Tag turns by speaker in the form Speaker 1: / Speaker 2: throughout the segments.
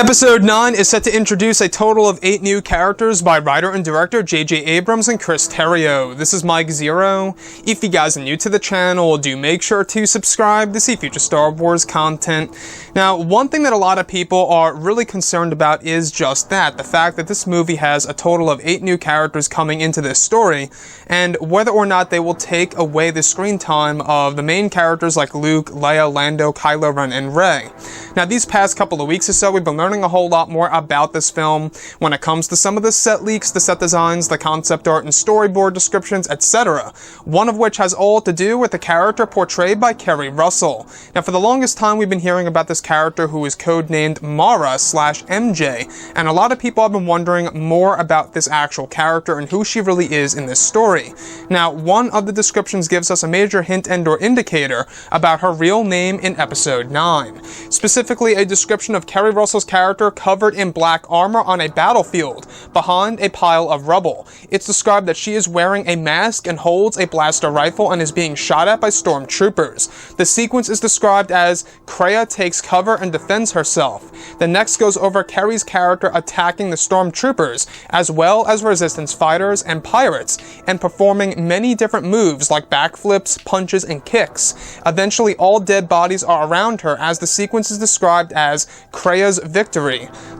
Speaker 1: Episode 9 is set to introduce a total of 8 new characters by writer and director J.J. Abrams and Chris Terrio. This is Mike Zero. If you guys are new to the channel, do make sure to subscribe to see future Star Wars content. Now, one thing that a lot of people are really concerned about is just that, the fact that this movie has a total of 8 new characters coming into this story, and whether or not they will take away the screen time of the main characters like Luke, Leia, Lando, Kylo Ren, and Rey. Now, these past couple of weeks or so, we've been learning a whole lot more about this film when it comes to some of the set leaks, the set designs, the concept art and storyboard descriptions, etc. One of which has all to do with the character portrayed by Keri Russell. Now, for the longest time, we've been hearing about this character who is codenamed Mara/MJ, and a lot of people have been wondering more about this actual character and who she really is in this story. Now, one of the descriptions gives us a major hint and or indicator about her real name in Episode 9. Specifically, a description of Keri Russell's character covered in black armor on a battlefield behind a pile of rubble. It's described that she is wearing a mask and holds a blaster rifle and is being shot at by stormtroopers. The sequence is described as Kreia takes cover and defends herself. The next goes over Keri's character attacking the stormtroopers, as well as resistance fighters and pirates, and performing many different moves like backflips, punches, and kicks. Eventually, all dead bodies are around her as the sequence is described as Kreia's victory.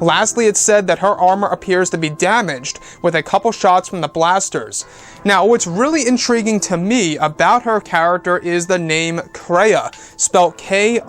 Speaker 1: Lastly, it's said that her armor appears to be damaged with a couple shots from the blasters. Now, what's really intriguing to me about her character is the name Kreia, spelled K-R-E-I-A.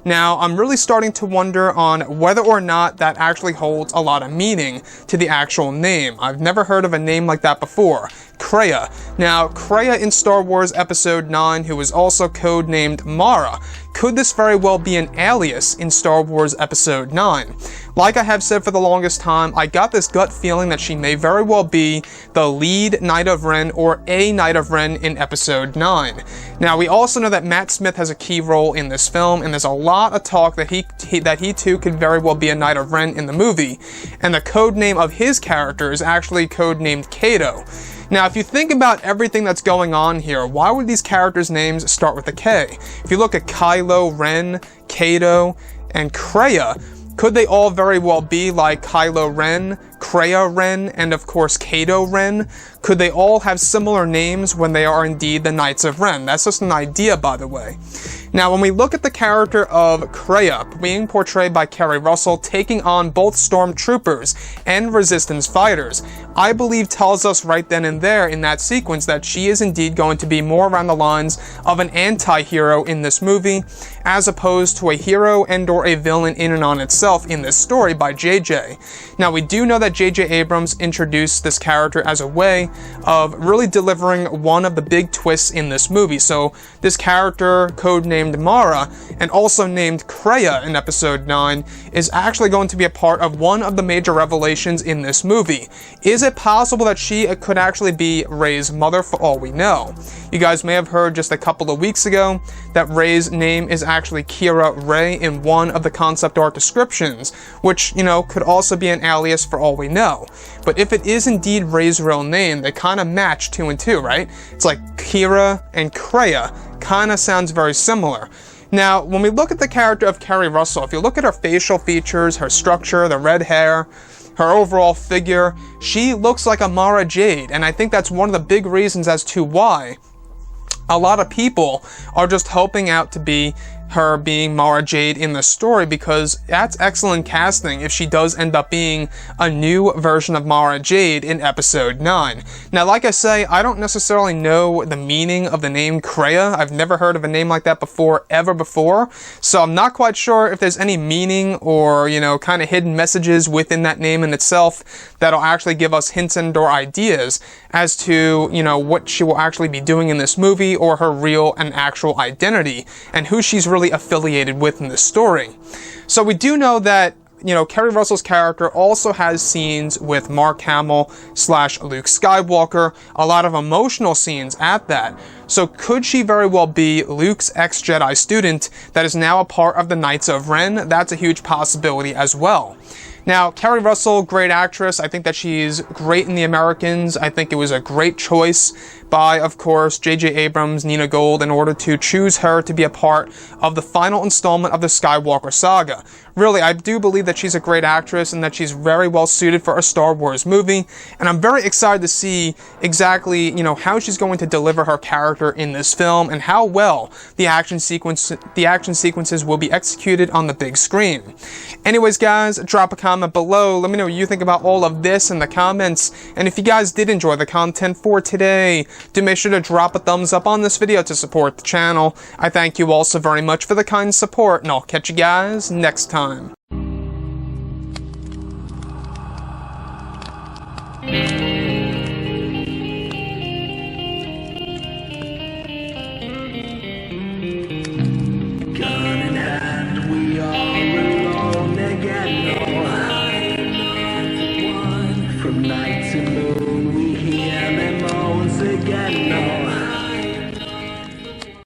Speaker 1: Now, I'm really starting to wonder on whether or not that actually holds a lot of meaning to the actual name. I've never heard of a name like that before. Kreia. Now, Kreia in Star Wars Episode 9, who is also codenamed Mara. Could this very well be an alias in Star Wars Episode 9? Like I have said for the longest time, I got this gut feeling that she may very well be the lead Knight of Ren or a Knight of Ren in Episode 9. Now, we also know that Matt Smith has a key role in this film, and there's a lot of talk that he too could very well be a Knight of Ren in the movie, and the code name of his character is actually codenamed Kato. Now, if you think about everything that's going on here, why would these characters' names start with a K? If you look at Kylo Ren, Kato, and Kreia, could they all very well be like Kylo Ren, Kreia Ren, and of course Kato Ren? Could they all have similar names when they are indeed the Knights of Ren? That's just an idea, by the way. Now, when we look at the character of Kreia, being portrayed by Keri Russell, taking on both stormtroopers and resistance fighters, I believe tells us right then and there in that sequence that she is indeed going to be more around the lines of an anti-hero in this movie, as opposed to a hero and or a villain in and on itself in this story by JJ. Now, we do know that J.J. Abrams introduced this character as a way of really delivering one of the big twists in this movie. So this character, codenamed Mara, and also named Kreia in Episode 9, is actually going to be a part of one of the major revelations in this movie. Is it possible that she could actually be Rey's mother for all we know? You guys may have heard just a couple of weeks ago that Rey's name is actually Kira Rey in one of the concept art descriptions, which, you know, could also be an alias for all we know. But if it is indeed Rey's real name, they kind of match 2 and 2, right? It's like Kira and Kreia. Kind of sounds very similar. Now, when we look at the character of Keri Russell, if you look at her facial features, her structure, the red hair, her overall figure, she looks like a Mara Jade, and I think that's one of the big reasons as to why a lot of people are just hoping out to be her being Mara Jade in the story, because that's excellent casting if she does end up being a new version of Mara Jade in Episode 9. Now, like I say, I don't necessarily know the meaning of the name Kreia. I've never heard of a name like that before, ever before, so I'm not quite sure if there's any meaning or, you know, kind of hidden messages within that name in itself that'll actually give us hints and or ideas as to, you know, what she will actually be doing in this movie, or her real and actual identity, and who she's really affiliated with in this story. So we do know that, you know, Keri Russell's character also has scenes with Mark Hamill / Luke Skywalker, a lot of emotional scenes at that. So could she very well be Luke's ex-Jedi student that is now a part of the Knights of Ren? That's a huge possibility as well. Now, Keri Russell, great actress. I think that she's great in The Americans. I think it was a great choice by, of course, J.J. Abrams, Nina Gold, in order to choose her to be a part of the final installment of the Skywalker saga. Really, I do believe that she's a great actress and that she's very well suited for a Star Wars movie, and I'm very excited to see exactly, how she's going to deliver her character in this film and how well the action sequences will be executed on the big screen. Anyways, guys, drop a comment below. Let me know what you think about all of this in the comments, and if you guys did enjoy the content for today, do make sure to drop a thumbs up on this video to support the channel. I thank you all so very much for the kind support, and I'll catch you guys next time.